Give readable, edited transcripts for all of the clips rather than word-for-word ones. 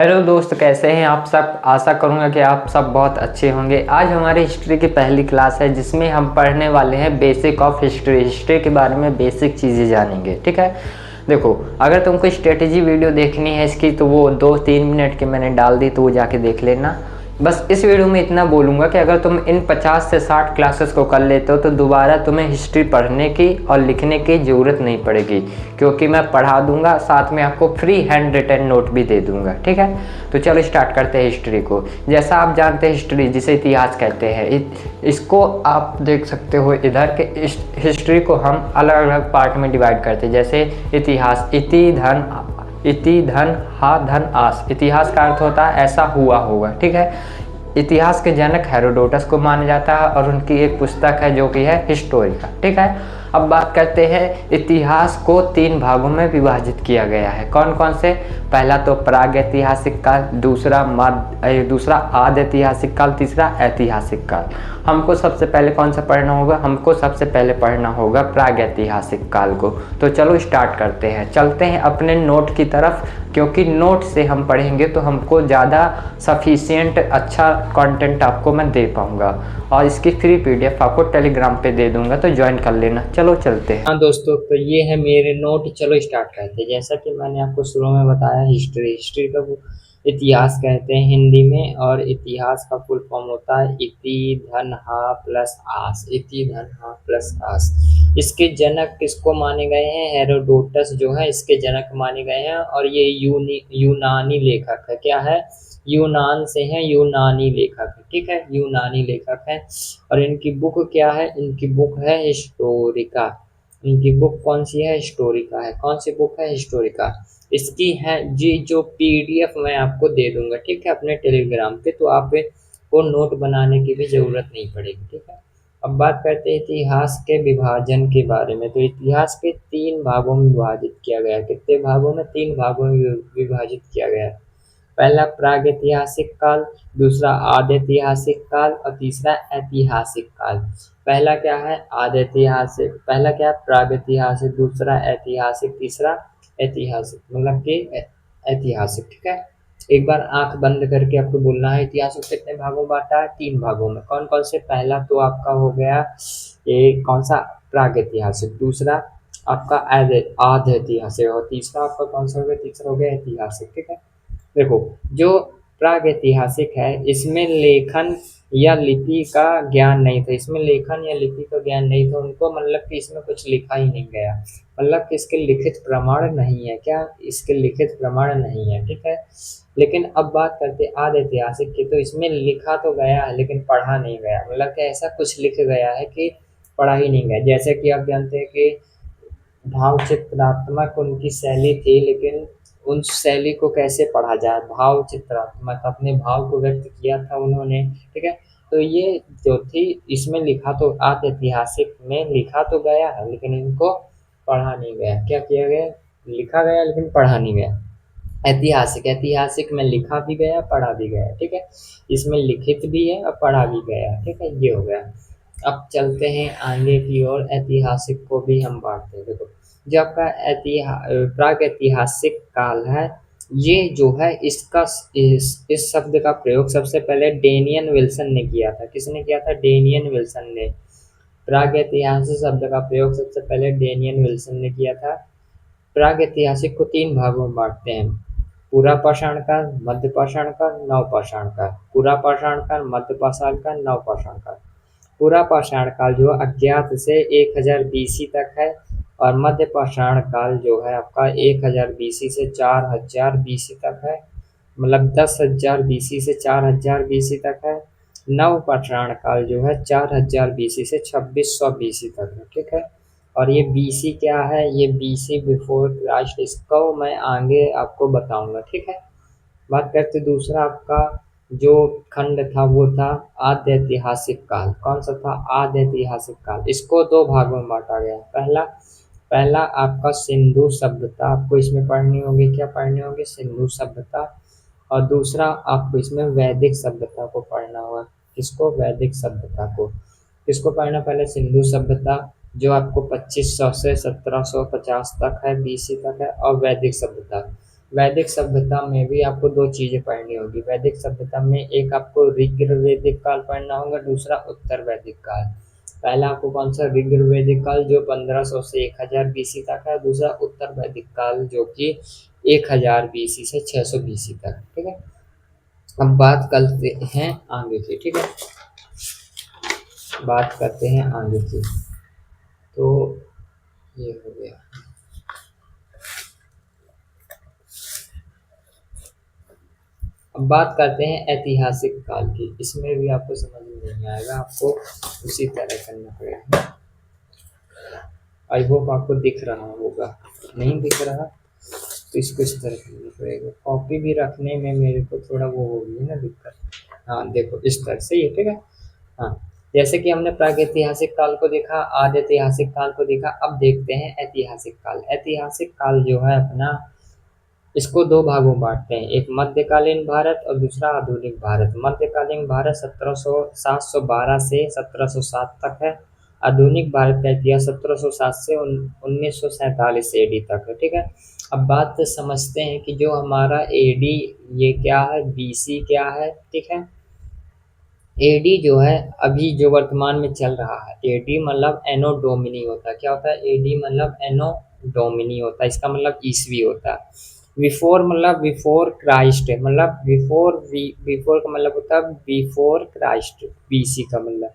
Hello दोस्त, कैसे हैं आप सब। आशा करूंगा कि आप सब बहुत अच्छे होंगे। आज हमारी हिस्ट्री की पहली क्लास है जिसमें हम पढ़ने वाले हैं बेसिक ऑफ हिस्ट्री। हिस्ट्री के बारे में बेसिक चीज़ें जानेंगे, ठीक है। देखो, अगर तुमको स्ट्रेटेजी वीडियो देखनी है इसकी तो वो 2-3 मिनट की मैंने डाल दी, तो वो जाके देख लेना। बस इस वीडियो में इतना बोलूँगा कि अगर तुम इन 50 से 60 क्लासेस को कर लेते हो तो दोबारा तुम्हें हिस्ट्री पढ़ने की और लिखने की ज़रूरत नहीं पड़ेगी, क्योंकि मैं पढ़ा दूंगा, साथ में आपको फ्री हैंड रिटन नोट भी दे दूंगा, ठीक है। तो चलो स्टार्ट करते हैं हिस्ट्री को। जैसा आप जानते हैं, हिस्ट्री जिसे इतिहास कहते हैं, इसको आप देख सकते हो इधर के। हिस्ट्री को हम अलग अलग पार्ट में डिवाइड करते हैं, जैसे इतिहास, इति धन हा धन आस। इतिहास का अर्थ होता है ऐसा हुआ होगा, ठीक है। इतिहास के जनक हेरोडोटस को माना जाता है और उनकी एक पुस्तक है जो कि है हिस्टोरिका, ठीक है। अब बात करते हैं, इतिहास को 3 भागों में विभाजित किया गया है। कौन कौन से? पहला तो प्रागैतिहासिक काल, दूसरा आद्य ऐतिहासिक काल, तीसरा ऐतिहासिक काल। हमको सबसे पहले कौन सा पढ़ना होगा? हमको सबसे पहले पढ़ना होगा प्रागैतिहासिक काल को। तो चलो स्टार्ट करते हैं, चलते हैं अपने नोट की तरफ, क्योंकि नोट से हम पढ़ेंगे तो हमको ज़्यादा सफिशिएंट अच्छा कंटेंट आपको मैं दे पाऊंगा। और इसकी फ्री पीडीएफ आपको टेलीग्राम पे दे दूंगा, तो ज्वाइन कर लेना। चलो चलते हैं। हाँ दोस्तों, तो ये है मेरे नोट। चलो स्टार्ट करते हैं। जैसा कि मैंने आपको शुरू में बताया, हिस्ट्री का इतिहास कहते हैं हिंदी में, और इतिहास का फुल फॉर्म होता है इति धन हा प्लस आस। इति धन हा प्लस आस। इसके जनक किसको माने गए हैं? हेरोडोटस जो है इसके जनक माने गए हैं, और ये यूनानी लेखक है। क्या है? यूनान से हैं, यूनानी लेखक है, ठीक है, यूनानी लेखक है। और इनकी बुक क्या है? इनकी बुक है हिस्टोरिका। इनकी बुक कौन सी है? हिस्टोरिका है। कौन सी बुक है? हिस्टोरिका। इसकी है जी, जो पीडीएफ मैं आपको दे दूंगा, ठीक है, अपने टेलीग्राम पे, तो आप को नोट बनाने की भी जरूरत नहीं पड़ेगी, ठीक है। अब बात करते हैं इतिहास के विभाजन के बारे में। तो इतिहास के 3 भागों में विभाजित किया गया। कितने भागों में? 3 भागों में विभाजित किया गया। पहला प्रागैतिहासिक काल, दूसरा आद्यैतिहासिक काल, और तीसरा ऐतिहासिक काल। पहला क्या है? आद्यैतिहासिक। पहला क्या है? प्रागैतिहासिक, दूसरा ऐतिहासिक, तीसरा ऐतिहासिक, मतलब कि ऐतिहासिक, ठीक है। एक बार आंख बंद करके आपको बोलना है, इतिहास को कितने भागों में बांटा है? 3 भागों में। कौन कौन से? पहला तो आपका हो गया ये कौन सा? प्रागैतिहासिक। दूसरा आपका आद्य ऐतिहासिक, और तीसरा आपका कौन सा हो गया? तीसरा हो गया ऐतिहासिक, ठीक है। देखो, जो प्रागैतिहासिक है इसमें लेखन या लिपि का ज्ञान नहीं था। इसमें लेखन या लिपि का ज्ञान नहीं था उनको, मतलब कि इसमें कुछ लिखा ही नहीं गया, मतलब कि इसके लिखित प्रमाण नहीं है। क्या? इसके लिखित प्रमाण नहीं है, ठीक है। लेकिन अब बात करते हैं आद्य ऐतिहासिक की, तो इसमें लिखा तो गया है लेकिन पढ़ा नहीं गया, मतलब कि ऐसा कुछ लिख गया है कि पढ़ा ही नहीं गया। जैसे कि आप जानते हैं कि भाव चित्रात्मक उनकी शैली थी, लेकिन उन शैली को कैसे पढ़ा जाए? भाव चित्रात्मक, अपने भाव को व्यक्त किया था उन्होंने, ठीक है। तो ये जो थी, इसमें लिखा तो आद्य ऐतिहासिक में लिखा तो गया है लेकिन इनको पढ़ा नहीं गया। क्या किया गया? लिखा गया लेकिन पढ़ा नहीं गया। ऐतिहासिक में लिखा भी गया, पढ़ा भी गया, ठीक है। इसमें लिखित भी है और पढ़ा भी गया, ठीक है, ये हो गया। अब चलते हैं आगे की ओर। ऐतिहासिक को भी हम बांटते हैं। देखो, जो आपका प्रागैतिहासिक काल है, ये जो है इसका इस शब्द का प्रयोग सबसे पहले डेनियन विल्सन ने किया था। किसने किया था? डेनियन विल्सन ने। प्रागैतिहासिक शब्द का प्रयोग सबसे पहले डेनियन विल्सन ने किया था। प्रागैतिहासिक को 3 भागों में बांटते हैं: पूरा पाषाण काल, मध्य पाषाण काल, नव पाषाण काल। पूरा पाषाण काल, मध्य पाषाण काल, नव पाषाण काल। पूरा पाषाण काल जो अज्ञात से 1000 बीसी तक है, और मध्य पाषाण काल जो है आपका 1000 बीसी से 4000 बीसी तक है, मतलब 10,000 बीसी से 4000 बीसी तक है। नव पाषाण काल जो है 4000 बीसी से 2600 बीसी तक है, ठीक है। और ये बीसी क्या है? ये बीसी बिफोर क्राइस्ट, इसको मैं आगे आपको बताऊंगा, ठीक है। बात करते दूसरा आपका जो खंड था वो था आद्य ऐतिहासिक काल। कौन सा था? आद्य ऐतिहासिक काल। इसको 2 भागों में बांटा गया। पहला पहला आपका सिंधु सभ्यता, आपको इसमें पढ़नी होगी। क्या पढ़नी होगी? सिंधु सभ्यता। और दूसरा आपको इसमें वैदिक सभ्यता को पढ़ना होगा। किसको? वैदिक सभ्यता को। किसको पढ़ना? पहले सिंधु सभ्यता जो आपको 2500 से 1750 तक है, बीसी तक है, और वैदिक सभ्यता वैदिक सभ्यता में भी आपको दो चीजें पढ़नी होगी। वैदिक सभ्यता में एक आपको ऋग्वैदिक काल पढ़ना होगा, दूसरा उत्तर वैदिक काल। पहला आपको कौन सा, ऋग्वैदिक काल जो 1500 से 1000 बीसी तक है, दूसरा उत्तर वैदिक काल जो कि 1000 बीसी से 600 बीसी तक। ठीक है, अब बात करते हैं आगे की। ठीक है, बात करते हैं आगे की। तो ये हो गया। अब बात करते हैं ऐतिहासिक काल की। इसमें भी आपको समझ में नहीं आएगा, आपको उसी तरह करना पड़ेगा। आई होप आपको दिख रहा होगा, नहीं दिख रहा तो इसको इस तरह करना पड़ेगा। कॉपी भी रखने में मेरे को थोड़ा वो होगी ना दिक्कत। हाँ देखो इस तरह से, ये ठीक है। हाँ, जैसे कि हमने प्रागैतिहासिक काल को देखा, आदि ऐतिहासिक काल को देखा, अब देखते हैं ऐतिहासिक काल। ऐतिहासिक काल जो है अपना, इसको दो भागों में बांटते हैं, एक मध्यकालीन भारत और दूसरा आधुनिक भारत। मध्यकालीन भारत 712 से 1707 तक है। आधुनिक भारत का इतिहास 1707 से 1947 एडी तक है। ठीक है, अब बात समझते हैं कि जो हमारा एडी ये क्या है, बीसी क्या है। ठीक है, एडी जो है अभी जो वर्तमान में चल रहा है, एडी मतलब एनो डोमिनी होता है। क्या होता है, एडी मतलब एनो डोमिनी होता है, इसका मतलब ईसवी होता है। बिफोर मतलब बिफोर क्राइस्ट, मतलब बिफोर का मतलब होता है बिफोर क्राइस्ट। बीसी का मतलब,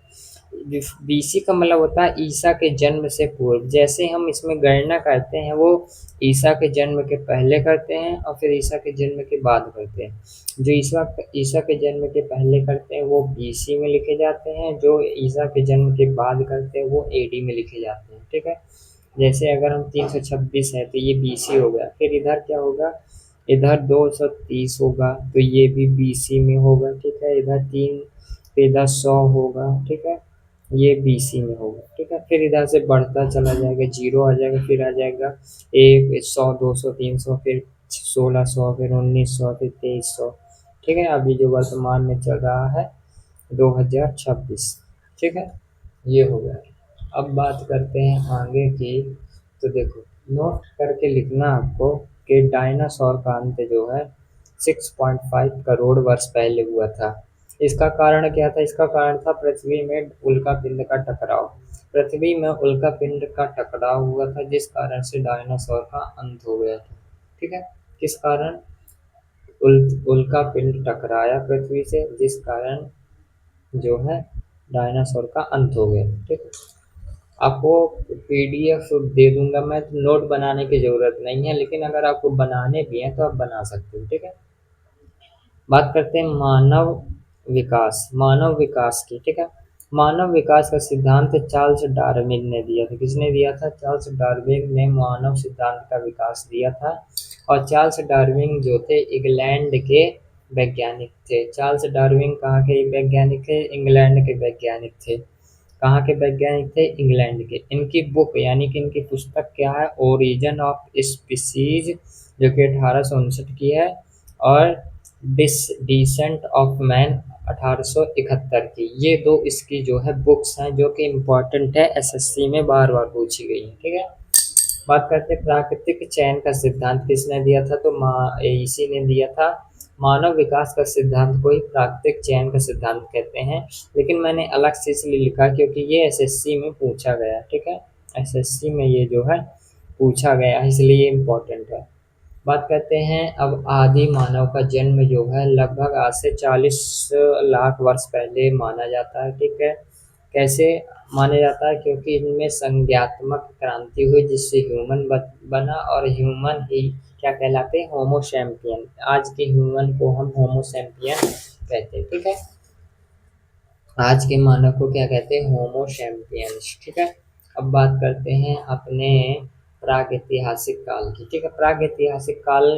बीसी का मतलब होता है ईसा के जन्म से पूर्व। जैसे हम इसमें गणना करते हैं वो ईसा के जन्म के पहले करते हैं और फिर ईसा के जन्म के बाद करते हैं। जो ईसा के जन्म के पहले करते हैं वो बीसी में लिखे जाते हैं, जो ईसा के जन्म के बाद करते हैं वो एडी में लिखे जाते हैं। ठीक है, जैसे अगर हम 326 है तो ये बीसी हो गया, फिर इधर क्या होगा, इधर 230 होगा तो ये भी बीसी में होगा। ठीक है, इधर 3, फिर इधर 100 होगा। ठीक है, ये बीसी में होगा। ठीक है, फिर इधर से बढ़ता चला जाएगा, जीरो आ जाएगा, फिर आ जाएगा 100, 200, 300, फिर 1600, फिर 1900, फिर 2300। ठीक है, अभी जो वर्तमान में चल रहा है 2026। ठीक है, ये हो गया। अब बात करते हैं आगे की। तो देखो नोट करके लिखना आपको कि डायनासोर का अंत जो है 6.5 करोड़ वर्ष पहले हुआ था। इसका कारण क्या था, इसका कारण था पृथ्वी में उल्का पिंड का टकराव। पृथ्वी में उल्का पिंड का टकराव हुआ था जिस कारण से डायनासोर का अंत हो गया था। ठीक है, किस कारण, उल्का पिंड टकराया पृथ्वी से जिस कारण जो है डायनासोर का अंत हो गया। ठीक है, आपको पीडीएफ दे दूंगा मैं, तो नोट बनाने की ज़रूरत नहीं है, लेकिन अगर आपको बनाने भी हैं तो आप बना सकते हो। ठीक है, बात करते हैं मानव विकास, मानव विकास की। ठीक है, मानव विकास का सिद्धांत चार्ल्स डार्विन ने दिया था। किसने दिया था, चार्ल्स डार्विन ने मानव सिद्धांत का विकास दिया था। और चार्ल्स डार्विन जो थे इंग्लैंड के वैज्ञानिक थे। चार्ल्स डार्विन कहाँ के वैज्ञानिक थे, इंग्लैंड के वैज्ञानिक थे। कहाँ के वैज्ञानिक थे, इंग्लैंड के। इनकी बुक यानी कि इनकी पुस्तक क्या है, ओरिजिन ऑफ स्पीसीज, जो कि 1859 की है, और डिसेंट ऑफ मैन 1871 की। ये दो इसकी जो है बुक्स हैं जो कि इम्पोर्टेंट है, एसएससी में बार बार पूछी गई है। ठीक है, बात करते हैं प्राकृतिक चयन का सिद्धांत किसने दिया था, तो इसी ने दिया था। मानव विकास का सिद्धांत को ही प्राकृतिक चयन का सिद्धांत कहते हैं, लेकिन मैंने अलग से इसलिए लिखा क्योंकि ये एसएससी में पूछा गया। ठीक है, एसएससी में ये जो है पूछा गया, इसलिए ये इम्पोर्टेंट है। बात करते हैं अब आदि मानव का जन्म जो है लगभग आज से 40 लाख वर्ष पहले माना जाता है। ठीक है, कैसे माना जाता है, क्योंकि इनमें संज्ञात्मक क्रांति हुई जिससे ह्यूमन बना, और ह्यूमन ही क्या कहलाते हैं, होमो सैपियन। आज के ह्यूमन को हम होमो सैपियन कहते हैं। ठीक है, आज के मानव को क्या कहते हैं, होमो सैपियंस। ठीक है, अब बात करते हैं अपने प्रागैतिहासिक काल की। ठीक है, प्रागैतिहासिक काल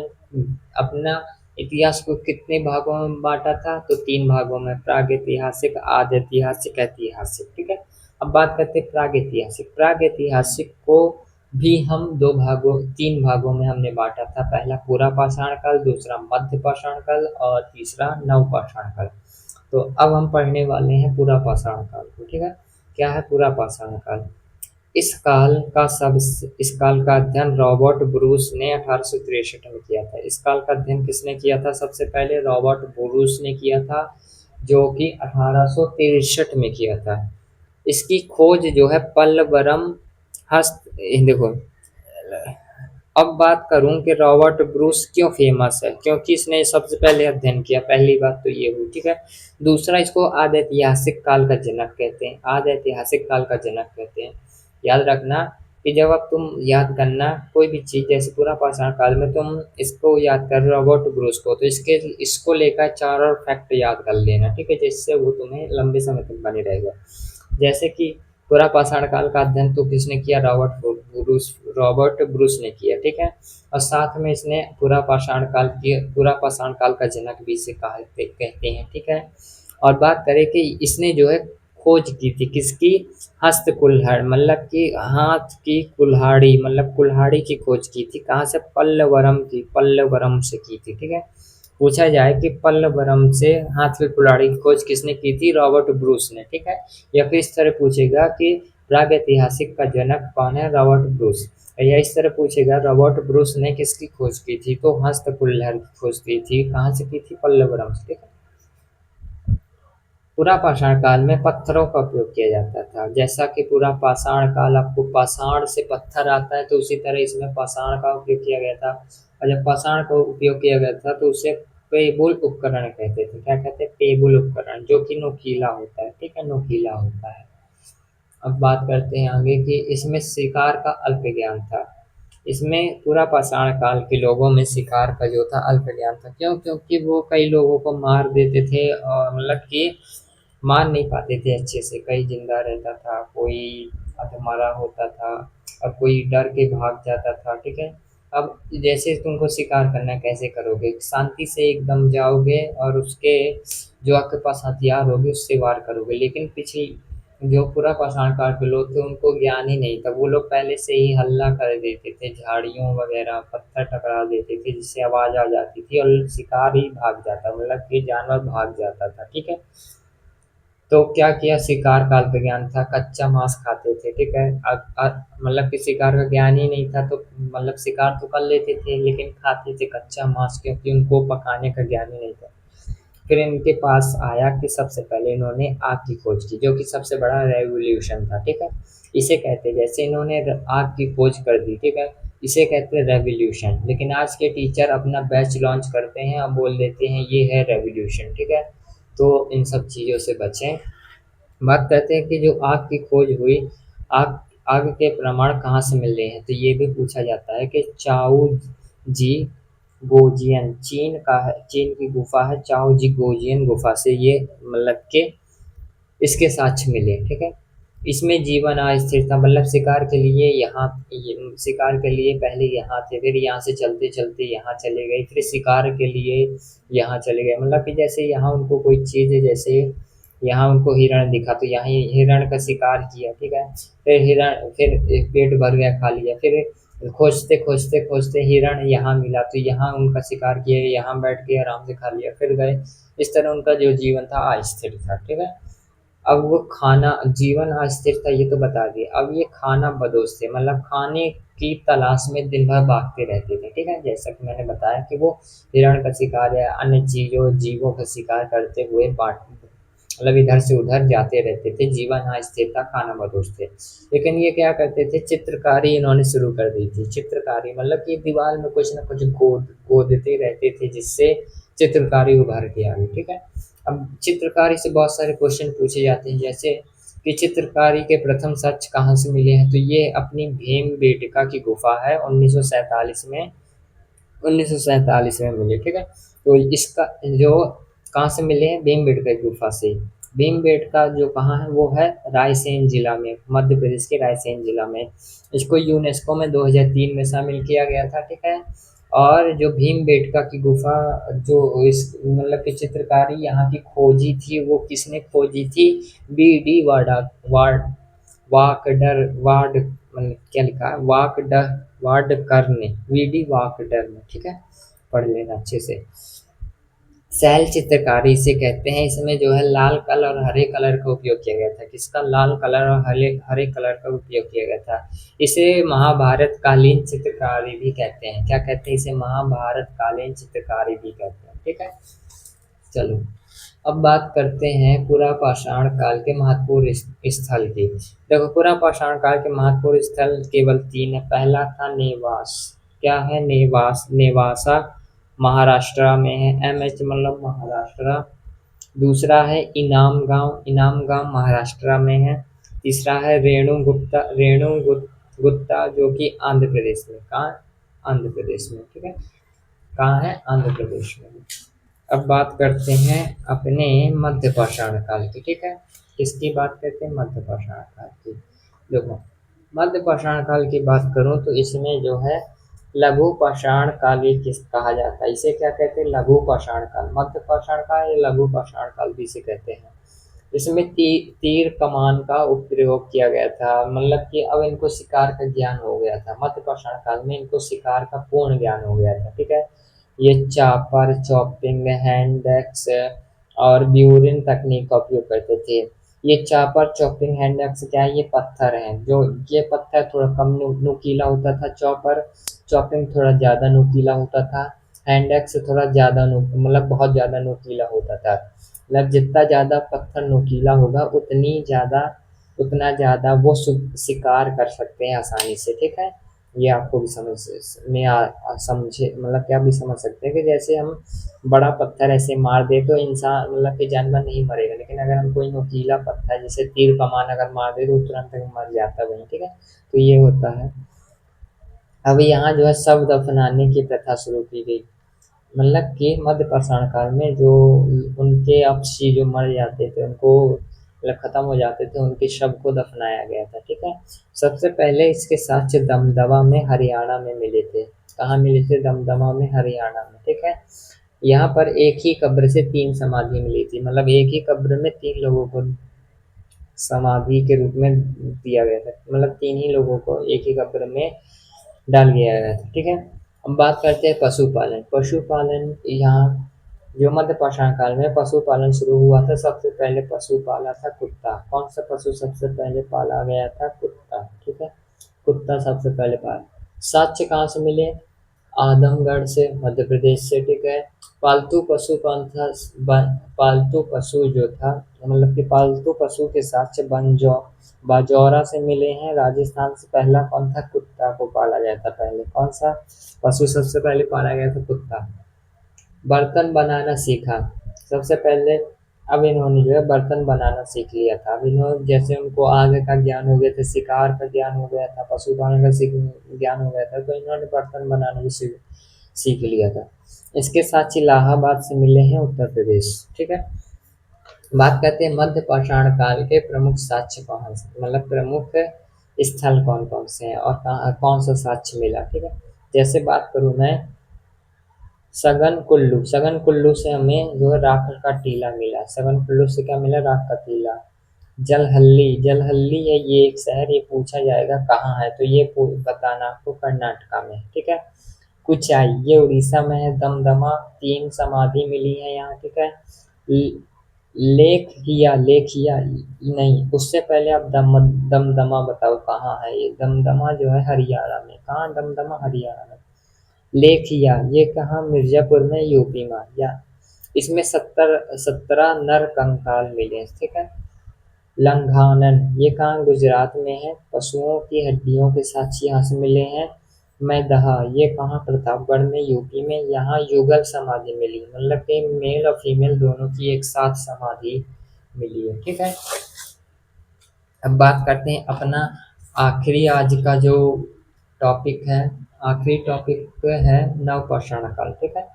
अपना इतिहास को कितने भागों में बांटा था, तो 3 भागों में, प्रागैतिहासिक, आदि ऐतिहासिक, ऐतिहासिक। ठीक है, अब बात करते हैं प्रागैतिहासिक। प्रागैतिहासिक को भी हम 3 भागों में हमने बांटा था। पहला पूरा पाषाण काल, दूसरा मध्य पाषाण काल और तीसरा नव पाषाण काल। तो अब हम पढ़ने वाले हैं पूरा पाषाण काल को। ठीक है, क्या है पूरा पाषाण काल, इस काल का अध्ययन रॉबर्ट ब्रूस ने 1863 में किया था। इस काल का अध्ययन किसने किया था? सबसे पहले रॉबर्ट ब्रूस ने किया था, जो कि 1863 में किया था। इसकी खोज जो है पल्लवरम हस्त देखो, अब बात करूं कि रॉबर्ट ब्रूस क्यों फेमस है, क्योंकि इसने सबसे पहले अध्ययन किया। पहली बात तो ये हुई, ठीक है। दूसरा, इसको आदि ऐतिहासिक काल का जनक कहते हैं। आदि ऐतिहासिक काल का जनक कहते हैं। याद रखना कि जब अब तुम याद करना कोई भी चीज, जैसे पूरा पाषाण काल में तुम इसको याद कर रॉबर्ट ब्रूस को, तो इसको लेकर चार और फैक्ट याद कर लेना, ठीक है, जिससे वो तुम्हें लंबे समय तक बने रहेगा। जैसे कि पूरा पाषाण काल का अध्ययन तो किसने किया? रॉबर्ट ब्रूस ने किया, ठीक है। और साथ में इसने पूरा पाषाण काल का जनक भी इसे कहते हैं, ठीक है। और बात करें कि इसने जो है खोज की थी किसकी? हस्त कुल्हाड़, मतलब कि हाथ की कुल्हाड़ी, मतलब कुल्हाड़ी की खोज की थी। कहाँ से? पल्लवरम से की थी, ठीक है। पूछा जाए कि पल्लवरम से हाथ की कुल्हाड़ी की खोज किसने की थी? रॉबर्ट ब्रूस ने, ठीक है। या फिर इस तरह पूछेगा कि प्रागैतिहासिक का जनक कौन है? Robert Bruce. या इस तरह पूछेगा रॉबर्ट ब्रूस ने किसकी खोज की थी? तो हस्त कुल्हाड़ की खोज की थी। कहाँ से की थी? पल्लवरम से, ठीक है। पूरा पाषाण काल में पत्थरों का उपयोग किया जाता था। जैसा कि पूरा पाषाण काल आपको पाषाण से पत्थर आता है, तो उसी तरह इसमें पाषाण का उपयोग किया गया था। और जब पाषाण का उपयोग किया गया था तो उसे पेबुल उपकरण कहते थे। क्या कहते हैं? पेबुल उपकरण, जो कि नोकीला होता है, ठीक है, नोकीला होता है। अब बात करते हैं आगे कि इसमें शिकार का अल्प ज्ञान था। इसमें पूरा पाषाण काल के लोगों में शिकार का जो था अल्प ज्ञान था। क्यों? क्योंकि वो कई लोगों को मार देते थे, और मतलब कि मार नहीं पाते थे अच्छे से। कई जिंदा रहता था, कोई अधमरा होता था, और कोई डर के भाग जाता था, ठीक है। अब जैसे तुमको शिकार करना है, कैसे करोगे? शांति से एकदम जाओगे और उसके जो आपके पास हथियार होगे उससे वार करोगे। लेकिन पिछली जो पूरा पाषाण काल के लोग थे उनको ज्ञान ही नहीं था। वो लोग पहले से ही हल्ला कर देते थे, झाड़ियों वगैरह पत्थर टकरा देते थे जिससे आवाज आ जाती थी, और शिकार ही भाग जाता, मतलब कि जानवर भाग जाता था, ठीक है। तो क्या किया? शिकार का अल्प ज्ञान था, कच्चा मांस खाते थे, ठीक है। मतलब कि शिकार का ज्ञान ही नहीं था, तो मतलब शिकार तो कर लेते थे लेकिन खाते थे कच्चा मांस, क्योंकि उनको पकाने का ज्ञान ही नहीं था। फिर इनके पास आया कि सबसे पहले इन्होंने आग की खोज की, जो कि सबसे बड़ा रेवोल्यूशन था, ठीक है। इसे कहते हैं, जैसे इन्होंने आग की खोज कर दी, ठीक है, इसे कहते हैं रेवोल्यूशन। लेकिन आज के टीचर अपना बैच लॉन्च करते हैं और बोल देते हैं ये है रेवोल्यूशन, ठीक है। तो इन सब चीज़ों से बचें। बात करते हैं कि जो आग की खोज हुई, आग आग के प्रमाण कहाँ से मिल रहे हैं, तो ये भी पूछा जाता है कि चाउ जी गोजियन चीन का है, चीन की गुफा है चाओ जी गोजियन गुफा से ये मतलब के इसके साक्ष्य मिले, ठीक है। इसमें जीवन अस्थिर था, मतलब शिकार के लिए शिकार के लिए पहले यहाँ थे, फिर यहाँ से चलते चलते यहाँ चले गए, फिर शिकार के लिए यहाँ चले गए। मतलब कि जैसे यहाँ उनको कोई चीज़ है, जैसे यहाँ उनको हिरण दिखा तो यहाँ हिरण का शिकार किया, ठीक है। फिर एक पेट भर गया, खा लिया, फिर खोजते खोजते खोजते हिरण यहाँ मिला तो यहाँ उनका शिकार किया, यहाँ बैठ के आराम से खा लिया, फिर गए। इस तरह उनका जो जीवन था अस्थिर था, ठीक है। अब वो खाना जीवन अस्थिर था ये तो बता दिया। अब ये खाना बदोश थे, मतलब खाने की तलाश में दिन भर भागते रहते थे, ठीक है। जैसा कि मैंने बताया कि वो हिरण का शिकार या अन्य जीवों का शिकार करते हुए बाट मतलब इधर से उधर जाते रहते थे। जीवन अस्थिर था, खाना बदोश थे। लेकिन ये क्या करते थे? चित्रकारी इन्होंने शुरू कर दी थी। चित्रकारी मतलब कि दीवार में कुछ ना कुछ गोदते रहते थे, जिससे चित्रकारी उभर के आई, ठीक है। अब चित्रकारी से बहुत सारे क्वेश्चन पूछे जाते हैं, जैसे कि चित्रकारी के प्रथम सच कहाँ से मिले हैं, तो ये अपनी भीमबेटका की गुफा है 1947 में मिले, ठीक है। तो इसका जो कहाँ से मिले हैं? भीमबेटका की गुफा से। भीमबेटका जो कहाँ है वो है रायसेन जिला में, मध्य प्रदेश के रायसेन जिला में। इसको यूनेस्को में 2003 में शामिल किया गया था, ठीक है। और जो भीमबेटका की गुफा जो इस मतलब की चित्रकारी यहाँ की खोजी थी, वो किसने खोजी थी? बी डी वाडा वाड वाकडर वाड मतलब क्या लिखा है? वाडकर ने, वी डी वाकडर ने, ठीक है। पढ़ लेना अच्छे से। शैल चित्रकारी इसे कहते हैं। इसमें जो है लाल कलर और हरे कलर का उपयोग किया गया था। किसका? लाल कलर और हरे हरे कलर का उपयोग किया गया था। इसे महाभारत कालीन चित्रकारी भी कहते हैं। क्या कहते हैं इसे? महाभारत कालीन चित्रकारी भी कहते हैं। ठीक है, चलो अब बात करते हैं पुरा पाषाण काल के महत्वपूर्ण स्थल की। देखो, पुरा पाषाण काल के महत्वपूर्ण स्थल केवल तीन है। पहला था नेवास। क्या है? नेवास। नेवासा महाराष्ट्र में है। एच मतलब महाराष्ट्र। दूसरा है इनाम गांव। इनाम गांव महाराष्ट्र में है। तीसरा है रेणुगुप्ता। रेणुगुप्ता जो कि आंध्र प्रदेश में। कहाँ? आंध्र प्रदेश में। ठीक है, कहाँ है? आंध्र प्रदेश में। अब बात करते हैं अपने मध्य पाषाण काल की। ठीक है, किसकी बात करते हैं? मध्य पाषाण काल की। देखो, मध्य पाषाण काल की बात करूं तो इसमें जो है लघु पाषाण काल ये किस कहा जाता है? इसे क्या कहते हैं? लघु पाषाण काल। मध्य पाषाण काल या लघु पाषाण काल भी इसे कहते हैं। इसमें तीर कमान का उपयोग किया गया था। मतलब कि अब इनको शिकार का ज्ञान हो गया था। मध्य पाषाण काल में इनको शिकार का पूर्ण ज्ञान हो गया था। ठीक है, ये चापर, चॉपिंग, हैंड एक्स और ब्यूरिन तकनीक का उपयोग करते थे। ये चापर, चॉपिंग, हैंड एक्स क्या है? ये पत्थर हैं। जो ये पत्थर थोड़ा कम नुकीला होता था। चॉपिंग थोड़ा ज़्यादा नुकीला होता था। हैंड एक्स थोड़ा ज़्यादा मतलब बहुत ज़्यादा नुकीला होता था। मतलब जितना ज़्यादा पत्थर नुकीला होगा उतना ज़्यादा वो शिकार कर सकते हैं आसानी से। ठीक है, ये आपको भी समझे मतलब क्या भी समझ सकते हैं कि जैसे हम बड़ा पत्थर ऐसे मार दे तो इंसान मतलब कि जानवर नहीं मरेगा, लेकिन अगर हम कोई नुकीला पत्थर जैसे तीर कमान अगर मार दे तो तुरंत मर जाता है वहीं। ठीक है, तो ये होता है। अब यहाँ जो है शव दफनाने की प्रथा शुरू की गई। मतलब कि मध्य पाषाण काल में जो उनके अपसी जो मर जाते थे उनको मतलब खत्म हो जाते थे, उनके शव को दफनाया गया था। ठीक है, सबसे पहले इसके साक्ष्य दमदमा में हरियाणा में मिले थे। कहाँ मिले थे? दमदमा में, हरियाणा में। ठीक है, यहाँ पर एक ही कब्र से 3 समाधि मिली थी। मतलब एक ही कब्र में 3 लोगों को समाधि के रूप में दिया गया था। मतलब 3 ही लोगों को एक ही कब्र में डाल दिया गया था। ठीक है, अब बात करते हैं पशुपालन। पशुपालन यहाँ जो मध्य पाषाण काल में पशुपालन शुरू हुआ था। सबसे पहले पशु पाला था कुत्ता। कौन सा पशु सबसे पहले पाला गया था? कुत्ता। ठीक है, कुत्ता सबसे पहले पाला। साक्ष्य कहाँ से मिले? आदमगढ़ से, मध्य प्रदेश से। ठीक है, पालतू पशु कौन था? पालतू पशु जो था मतलब कि पालतू पशु के साक्ष्य बाजौरा से मिले हैं। राजस्थान से पहला कौन था? कुत्ता को पाला गया था पहले। कौन सा पशु सबसे पहले पाला गया था? कुत्ता। बर्तन बनाना सीखा सबसे पहले। अब इन्होंने जो है बर्तन बनाना सीख लिया था। अब इन्होंने जैसे उनको आग का ज्ञान हो गया था, शिकार का ज्ञान हो गया था, पशुपालन का ज्ञान हो गया था, तो इन्होंने बर्तन बनाना भी सीख लिया था। इसके साथ इलाहाबाद से मिले हैं, उत्तर प्रदेश। ठीक है, बात करते हैं मध्य पाषाण काल के प्रमुख साक्ष्य कौन से मतलब प्रमुख स्थल कौन कौन से हैं और कौन सा साक्ष्य मिला। ठीक है, जैसे बात करूँ मैं सगन कुल्लू से हमें जो है राख का टीला मिला। सगन कुल्लू से क्या मिला? राख का टीला। जलहल्ली है ये एक शहर। ये पूछा जाएगा कहाँ है, तो ये बताना आपको कर्नाटका में। ठीक है, कुचाई ये उड़ीसा में है। दमदमा 3 समाधि मिली है यहाँ। ठीक है, लेखिया नहीं, उससे पहले आप दमदमा बताओ कहाँ है ये? दमदमा जो है हरियाणा में। कहाँ? दमदमा हरियाणा में। लेखिया ये कहाँ? मिर्जापुर में, यूपी में। या इसमें 17 नर कंकाल मिले। ठीक है, लंघानन ये कहाँ? गुजरात में है। पशुओं की हड्डियों के साक्ष्य यहाँ से मिले हैं। मैदहा ये कहाँ? प्रतापगढ़ में, यूपी में। यहाँ युगल समाधि मिली, मतलब कि मेल और फीमेल दोनों की एक साथ समाधि मिली है। ठीक है, अब बात करते हैं अपना आखिरी आज का जो टॉपिक है। आखिरी टॉपिक है नवपाषाण काल। ठीक है,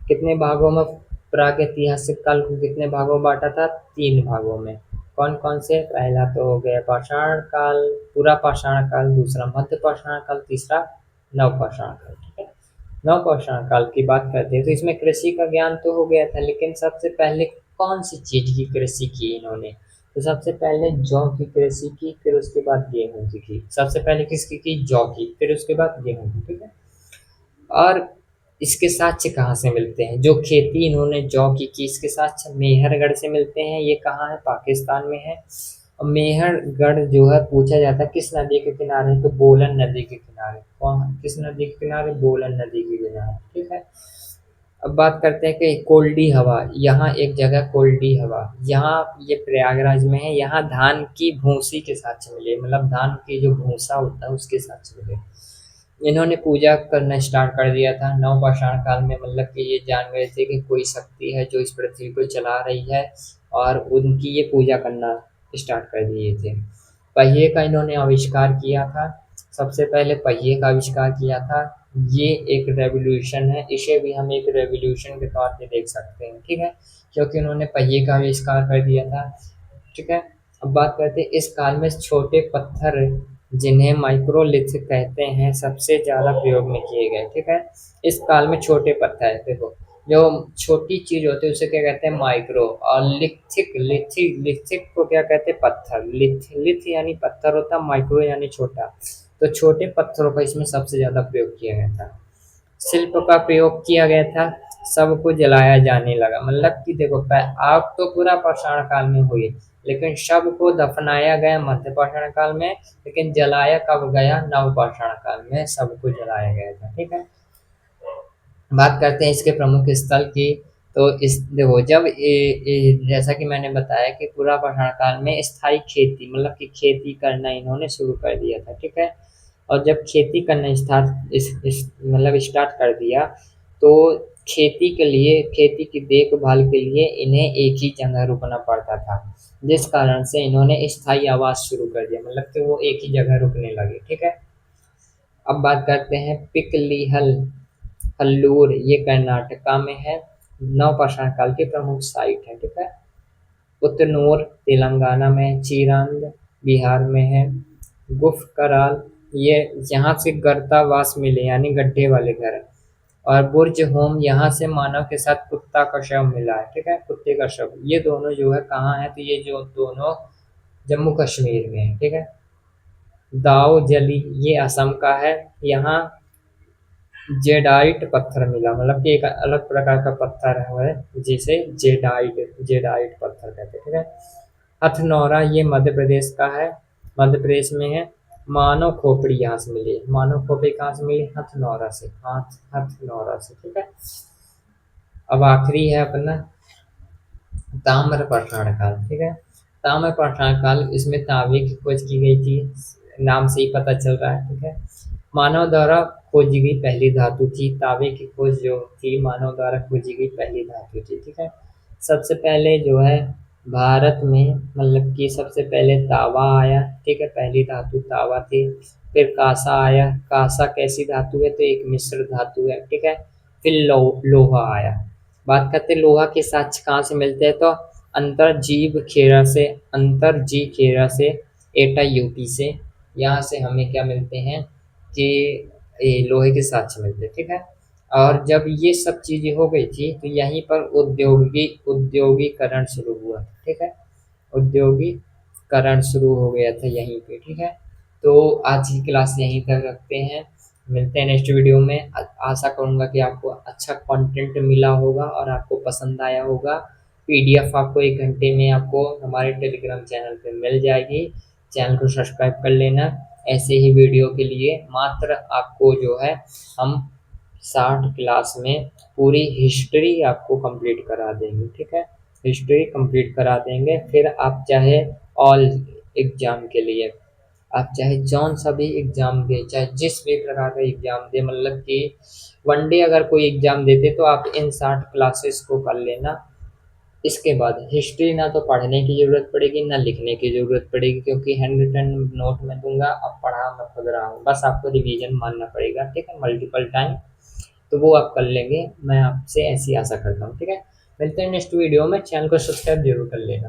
कितने भागों में प्रागैतिहासिक काल को कितने भागों में बांटा था? 3 भागों में। कौन कौन से? पहला तो हो गया पाषाण काल, पूरा पाषाण काल। दूसरा मध्य पाषाण काल। तीसरा नवपाषाण काल। ठीक है, नवपाषाण काल की बात करते हैं तो इसमें कृषि का ज्ञान तो हो गया था, लेकिन सबसे पहले कौन सी चीज की कृषि की इन्होंने? तो सबसे पहले जौ की कृषि की, फिर उसके बाद गेहूं की। सबसे पहले किसकी की? जौ की, फिर उसके बाद गेहूं की। ठीक है, और इसके साक्ष्य कहाँ से मिलते हैं? जो खेती इन्होंने जौ की इसके साक्ष्य मेहरगढ़ से मिलते हैं। ये कहाँ है? पाकिस्तान में है। और मेहरगढ़ जो है पूछा जाता है किस नदी के किनारे, तो बोलन नदी के किनारे। कौन, किस नदी के किनारे? बोलन नदी के किनारे, ठीक है। अब बात करते हैं कि कोल्डी हवा, यहाँ एक जगह कोल्डी हवा, यहाँ ये प्रयागराज में है। यहाँ धान की भूसी के साक्ष्य मिले, मतलब धान की जो भूसा होता है उसके साक्ष्य मिले। इन्होंने पूजा करना स्टार्ट कर दिया था नवपाषाण काल में, मतलब कि ये जान गए थे कि कोई शक्ति है जो इस पृथ्वी को चला रही है, और उनकी ये पूजा करना स्टार्ट कर दिए थे। पहिए का इन्होंने आविष्कार किया था, सबसे पहले पहिए का आविष्कार किया था। ये एक रेवोल्यूशन है, इसे भी हम एक रेवोल्यूशन के तौर पे देख सकते हैं, ठीक है, क्योंकि उन्होंने पहिए का आविष्कार कर दिया था, ठीक है। अब बात करते हैं इस काल में छोटे पत्थर जिन्हें माइक्रोलिथ कहते हैं सबसे ज़्यादा प्रयोग में किए गए, ठीक है। इस काल में छोटे पत्थर, देखो जो छोटी चीज होती है उसे क्या कहते हैं? माइक्रो। और लिथिक, लिथिक लिथिक को क्या कहते हैं? पत्थर। लिथ, लिथ यानी पत्थर होता है, माइक्रो यानी छोटा। तो छोटे पत्थरों का इसमें सबसे ज्यादा प्रयोग किया गया था। शिल्प का प्रयोग किया गया था, सबको जलाया जाने लगा, मतलब कि देखो आग तो पूरा पाषाण काल में हुई, लेकिन शव को दफनाया गया मध्य पाषाण काल में, लेकिन जलाया कब गया? नव पाषाण काल में सबको जलाया गया था, ठीक है। बात करते हैं इसके प्रमुख स्थल की। तो इस देखो जब जैसा कि मैंने बताया कि पूरा पाषाण काल में स्थायी खेती, मतलब कि खेती करना इन्होंने शुरू कर दिया था, ठीक है। और जब खेती करना मतलब स्टार्ट कर दिया, तो खेती के लिए, खेती की देखभाल के लिए इन्हें एक ही जगह रुकना पड़ता था, जिस कारण से इन्होंने स्थायी आवास शुरू कर दिया, मतलब कि वो एक ही जगह रुकने लगे, ठीक है। अब बात करते हैं पिकलीहल, हल्लूर, ये कर्नाटका में है, नवपाषाण काल की प्रमुख साइट है, ठीक है। उतनूर तेलंगाना में, चिरांद बिहार में है, गुफ कराल, ये यहाँ से गर्तावास मिले यानी गड्ढे वाले घर, और बुर्ज होम, यहाँ से मानव के साथ कुत्ता का शव मिला है, ठीक है, कुत्ते का शव। ये दोनों जो है कहाँ है? तो ये जो दोनों जम्मू कश्मीर में है, ठीक है। दाओ जली, ये असम का है, यहाँ जेडाइट पत्थर मिला, मतलब कि एक अलग प्रकार का पत्थर है जिसे जेडाइट, जेडाइट पत्थर कहते हैं, ठीक है। हथनौरा, ये मध्य प्रदेश का है, मध्य प्रदेश में है। मानव खोपड़ी यहाँ से मिली, मानव खोपड़ी कहाँ से मिली? हथनौरा से, हथनौरा से, ठीक है। अब आखिरी है अपना ताम्र पाषाण काल, ठीक है। ताम्र पाषाण काल, इसमें तांबे की खोज की गई थी, नाम से ही पता चल रहा है, ठीक है। मानव द्वारा खोजी गई पहली धातु थी, तांबे की खोज जो थी मानव द्वारा खोजी गई पहली धातु थी, ठीक है। सबसे पहले जो है भारत में, मतलब कि सबसे पहले तांबा आया, ठीक है, पहली धातु तांबा थी। फिर कांसा आया, कांसा कैसी धातु है? तो एक मिश्र धातु है, ठीक है। फिर लोहा आया। बात करते लोहा के साक्ष्य कहाँ से मिलते हैं? तो अंतरजीव खेरा से, अंतरजी खेरा से, एटा यूपी से, यहाँ से हमें क्या मिलते हैं कि ये लोहे के साक्ष्य मिलते हैं, ठीक है। और जब ये सब चीजें हो गई थी तो यहीं पर औद्योगिकरण शुरू हुआ, ठीक है, औद्योगिकरण शुरू हो गया था यहीं पे, ठीक है। तो आज की क्लास यहीं तक रखते हैं, मिलते हैं नेक्स्ट वीडियो में। आशा करूंगा कि आपको अच्छा कंटेंट मिला होगा और आपको पसंद आया होगा। पीडीएफ आपको 1 घंटे में आपको हमारे टेलीग्राम चैनल पे मिल जाएगी, चैनल को सब्सक्राइब कर लेना। ऐसे ही वीडियो के लिए मात्र आपको जो है हम 60 क्लास में पूरी हिस्ट्री आपको कंप्लीट करा देंगे, ठीक है, हिस्ट्री कंप्लीट करा देंगे। फिर आप चाहे ऑल एग्जाम के लिए, आप चाहे जौन सा भी एग्जाम दे, चाहे जिस भी प्रकार का एग्जाम दे, मतलब कि वनडे अगर कोई एग्जाम देते तो आप इन 60 क्लासेस को कर लेना। इसके बाद हिस्ट्री ना तो पढ़ने की ज़रूरत पड़ेगी ना लिखने की ज़रूरत पड़ेगी, क्योंकि हैंड रिटन नोट में दूंगा, अब पढ़ा मैं खुद रहा हूँ, बस आपको रिवीजन मानना पड़ेगा, ठीक है, मल्टीपल टाइम, तो वो आप कर लेंगे। मैं आपसे ऐसी आशा करता हूँ, ठीक है। मिलते हैं नेक्स्ट वीडियो में, चैनल को सब्सक्राइब जरूर कर लेना।